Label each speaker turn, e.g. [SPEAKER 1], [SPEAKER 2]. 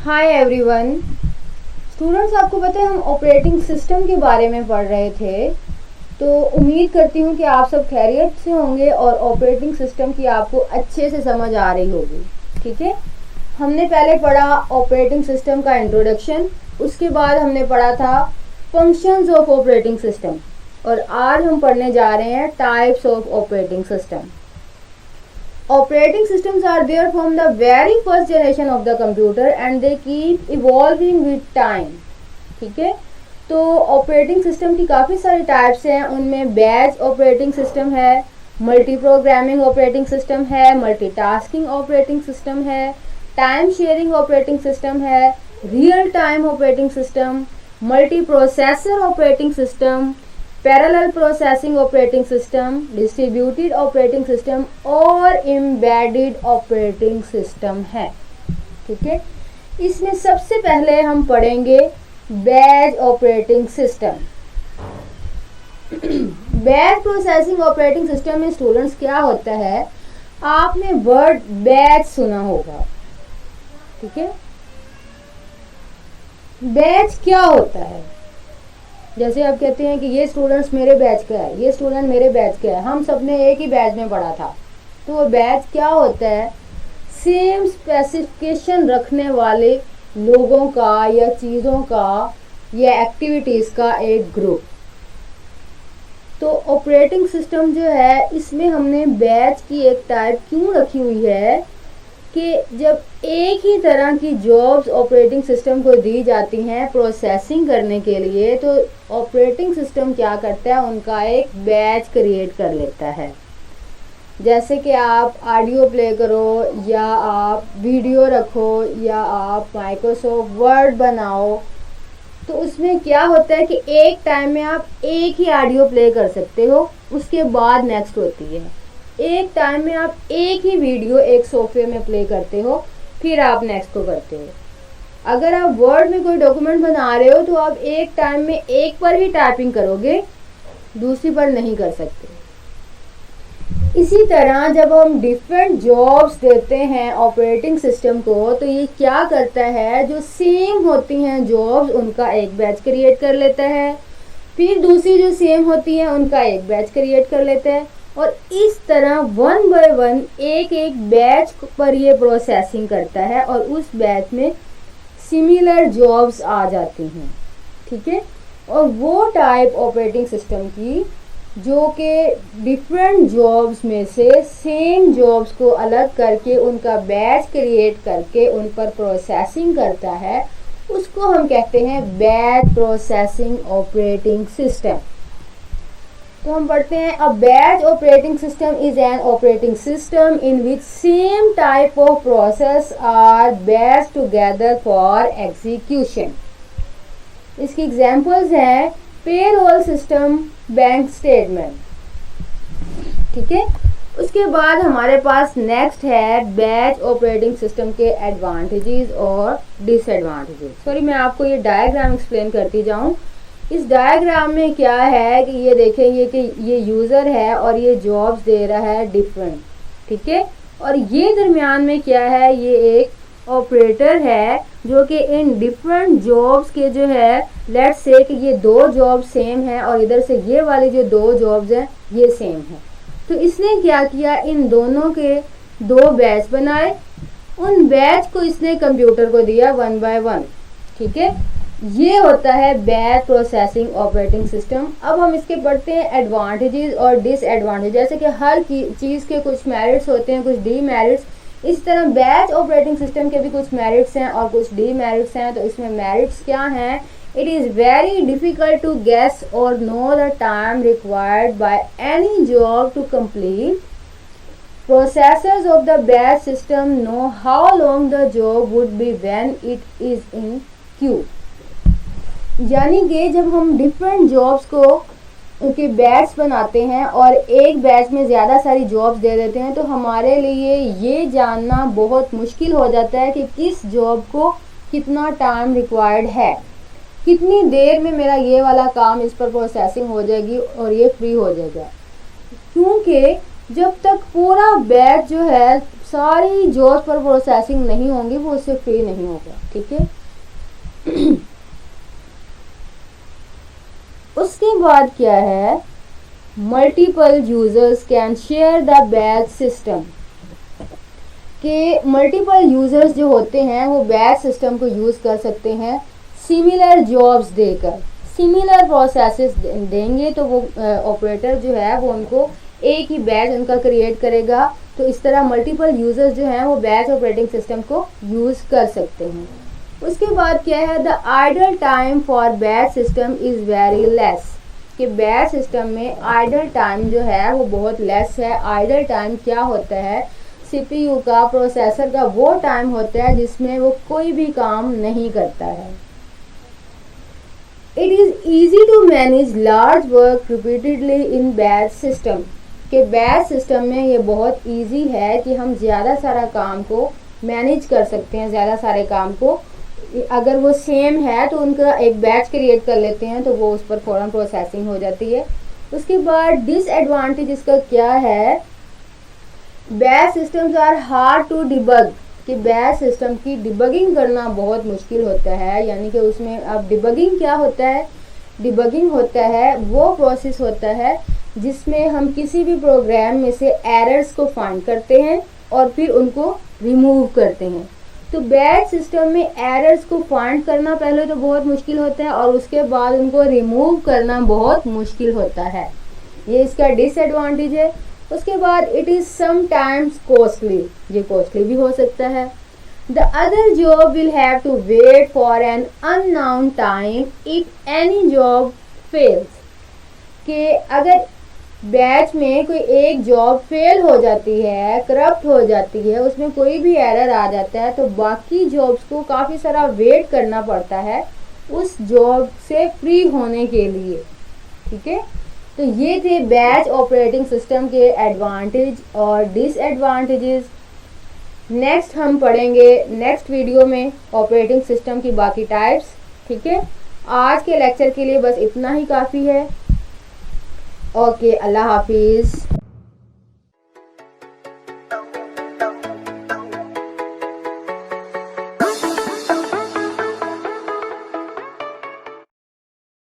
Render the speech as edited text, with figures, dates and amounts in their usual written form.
[SPEAKER 1] Hi everyone. Students, आपको पता है हम ऑपरेटिंग सिस्टम के बारे में पढ़ रहे थे, तो उम्मीद करती हूँ कि आप सब खैरियत से होंगे और ऑपरेटिंग सिस्टम की आपको अच्छे से समझ आ रही होगी। ठीक है, हमने पहले पढ़ा ऑपरेटिंग सिस्टम का इंट्रोडक्शन, उसके बाद हमने पढ़ा था फंक्शंस ऑफ ऑपरेटिंग सिस्टम और आज हम पढ़ने जा रहे हैं types of operating system. Operating systems are there from the very first generation of the computer and they keep evolving with time। ठीक है, तो ऑपरेटिंग सिस्टम की काफ़ी सारी टाइप्स हैं। उनमें बैच ऑपरेटिंग सिस्टम है, मल्टी प्रोग्रामिंग ऑपरेटिंग सिस्टम है, मल्टीटास्किंग ऑपरेटिंग सिस्टम है, टाइम शेयरिंग ऑपरेटिंग सिस्टम है, real time operating system, multi processor operating system, parallel processing operating system, distributed operating system और एम्बेडेड ऑपरेटिंग सिस्टम है। ठीक है, इसमें सबसे पहले हम पढ़ेंगे batch operating system. Batch processing operating system में स्टूडेंट्स क्या होता है, आपने वर्ड बैच सुना होगा। ठीक है, बैच क्या होता है? जैसे आप कहते हैं कि ये स्टूडेंट्स मेरे बैच का है, ये स्टूडेंट मेरे बैच का है, हम सब ने एक ही बैच में पढ़ा था। तो वो बैच क्या होता है? सेम स्पेसिफिकेशन रखने वाले लोगों का या चीज़ों का या एक्टिविटीज़ का एक ग्रुप। तो ऑपरेटिंग सिस्टम जो है, इसमें हमने बैच की एक टाइप क्यों रखी हुई है कि जब एक ही तरह की जॉब्स ऑपरेटिंग सिस्टम को दी जाती हैं प्रोसेसिंग करने के लिए, तो ऑपरेटिंग सिस्टम क्या करता है, उनका एक बैच क्रिएट कर लेता है। जैसे कि आप ऑडियो प्ले करो या आप वीडियो रखो या आप माइक्रोसॉफ्ट वर्ड बनाओ, तो उसमें क्या होता है कि एक टाइम में आप एक ही ऑडियो प्ले कर सकते हो, उसके बाद नेक्स्ट होती है। एक टाइम में आप एक ही वीडियो एक सॉफ्टवेयर में प्ले करते हो, फिर आप नेक्स्ट को करते हो। अगर आप वर्ड में कोई डॉक्यूमेंट बना रहे हो तो आप एक टाइम में एक पर ही टाइपिंग करोगे, दूसरी पर नहीं कर सकते। इसी तरह जब हम डिफरेंट जॉब्स देते हैं ऑपरेटिंग सिस्टम को, तो ये क्या करता है, जो सेम होती हैं जॉब्स उनका एक बैच क्रिएट कर लेता है, फिर दूसरी जो सेम होती हैं उनका एक बैच क्रिएट कर लेता है और इस तरह वन बाय वन एक एक बैच पर ये प्रोसेसिंग करता है और उस बैच में सिमिलर जॉब्स आ जाती हैं। ठीक है, और वो टाइप ऑपरेटिंग सिस्टम की जो कि डिफरेंट जॉब्स में से सेम जॉब्स को अलग करके उनका बैच क्रिएट करके उन पर प्रोसेसिंग करता है, उसको हम कहते हैं बैच प्रोसेसिंग ऑपरेटिंग सिस्टम। तो हम पढ़ते हैं, a batch operating system is an operating system in which same type of process are batch together for execution. इसकी एग्जांपल्स हैं पेरोल सिस्टम, बैंक स्टेटमेंट। ठीक है, उसके बाद हमारे पास नेक्स्ट है बैच ऑपरेटिंग सिस्टम के एडवांटेजेस और डिसएडवांटेजेस। सॉरी, मैं आपको ये डायग्राम एक्सप्लेन करती जाऊं। इस डायग्राम में क्या है कि ये देखेंगे कि ये यूज़र है और ये जॉब्स दे रहा है डिफरेंट। ठीक है, और ये दरमियान में क्या है, ये एक ऑपरेटर है जो कि इन डिफरेंट जॉब्स के जो है, लेट्स से कि ये दो जॉब सेम है और इधर से ये वाली जो दो जॉब्स हैं ये सेम है। तो इसने क्या किया, इन दोनों के दो बैच बनाए, उन बैच को इसने कंप्यूटर को दिया वन बाय वन। ठीक है, ये होता है बैच प्रोसेसिंग ऑपरेटिंग सिस्टम। अब हम इसके पढ़ते हैं एडवांटेजेस और डिसएडवांटेज। जैसे कि हर चीज़ के कुछ मेरिट्स होते हैं, कुछ डीमेरिट्स, इस तरह बैच ऑपरेटिंग सिस्टम के भी कुछ मेरिट्स हैं और कुछ डीमेरिट्स हैं। तो इसमें मेरिट्स क्या हैं, it is very difficult to guess और know the time required by any job to complete. Processors of the batch system know how long the job would be when it is in queue। यानी कि जब हम different jobs को उनके batch बनाते हैं और एक बैच में ज़्यादा सारी जॉब्स दे देते हैं, तो हमारे लिए ये जानना बहुत मुश्किल हो जाता है कि किस जॉब को कितना टाइम रिक्वायर्ड है, कितनी देर में मेरा ये वाला काम इस पर प्रोसेसिंग हो जाएगी और ये फ्री हो जाएगा। क्योंकि जब तक पूरा बैच जो है सारी जॉब्स पर प्रोसेसिंग नहीं होंगी वो उससे फ्री नहीं होगा, ठीक है। उसके बाद क्या है, multiple users can share the batch system, कि मल्टीपल यूजर्स जो होते हैं वो बैच सिस्टम को यूज कर सकते हैं सिमिलर जॉब्स देकर, सिमिलर प्रोसेसेस देंगे तो वो ऑपरेटर जो है वो उनको एक ही बैच उनका क्रिएट करेगा। तो इस तरह मल्टीपल यूजर्स जो हैं वो बैच ऑपरेटिंग सिस्टम को यूज कर सकते हैं। उसके बाद क्या है, the idle time for batch system is very less, कि बैच सिस्टम में आइडल टाइम जो है वो बहुत लेस है। आइडल टाइम क्या होता है, सीपीयू का, प्रोसेसर का वो टाइम होता है जिसमें वो कोई भी काम नहीं करता है। It is easy to manage large work repeatedly in batch system, कि बैच सिस्टम में ये बहुत ईजी है कि हम ज़्यादा सारा काम को मैनेज कर सकते हैं। ज़्यादा सारे काम को अगर वो सेम है तो उनका एक बैच क्रिएट कर लेते हैं तो वो उस पर फ़ौरन प्रोसेसिंग हो जाती है। उसके बाद डिसएडवांटेज इसका क्या है, batch systems are hard to debug, कि बैच सिस्टम की डिबगिंग करना बहुत मुश्किल होता है। यानी कि उसमें अब डिबगिंग क्या होता है, डिबगिंग होता है वो प्रोसेस होता है जिसमें हम किसी भी प्रोग्राम में से एरर्स को फाइंड करते हैं और फिर उनको रिमूव करते हैं। तो बैच सिस्टम में एरर्स को फाइंड करना पहले तो बहुत मुश्किल होता है और उसके बाद उनको रिमूव करना बहुत मुश्किल होता है, ये इसका डिसएडवांटेज है। उसके बाद इट इज़ समटाइम्स कॉस्टली, ये कॉस्टली भी हो सकता है। The other job will have to wait for an unknown time if any job fails, कि अगर बैच में कोई एक जॉब फेल हो जाती है, करप्ट हो जाती है, उसमें कोई भी एरर आ जाता है तो बाकी जॉब्स को काफ़ी सारा वेट करना पड़ता है उस जॉब से फ्री होने के लिए, ठीक है। तो ये थे बैच ऑपरेटिंग सिस्टम के एडवांटेज और डिसएडवांटेजेस। नेक्स्ट हम पढ़ेंगे नेक्स्ट वीडियो में ऑपरेटिंग सिस्टम की बाकी टाइप्स, ठीक है। आज के लेक्चर के लिए बस इतना ही काफ़ी है। ओके, अल्लाह हाफिज़।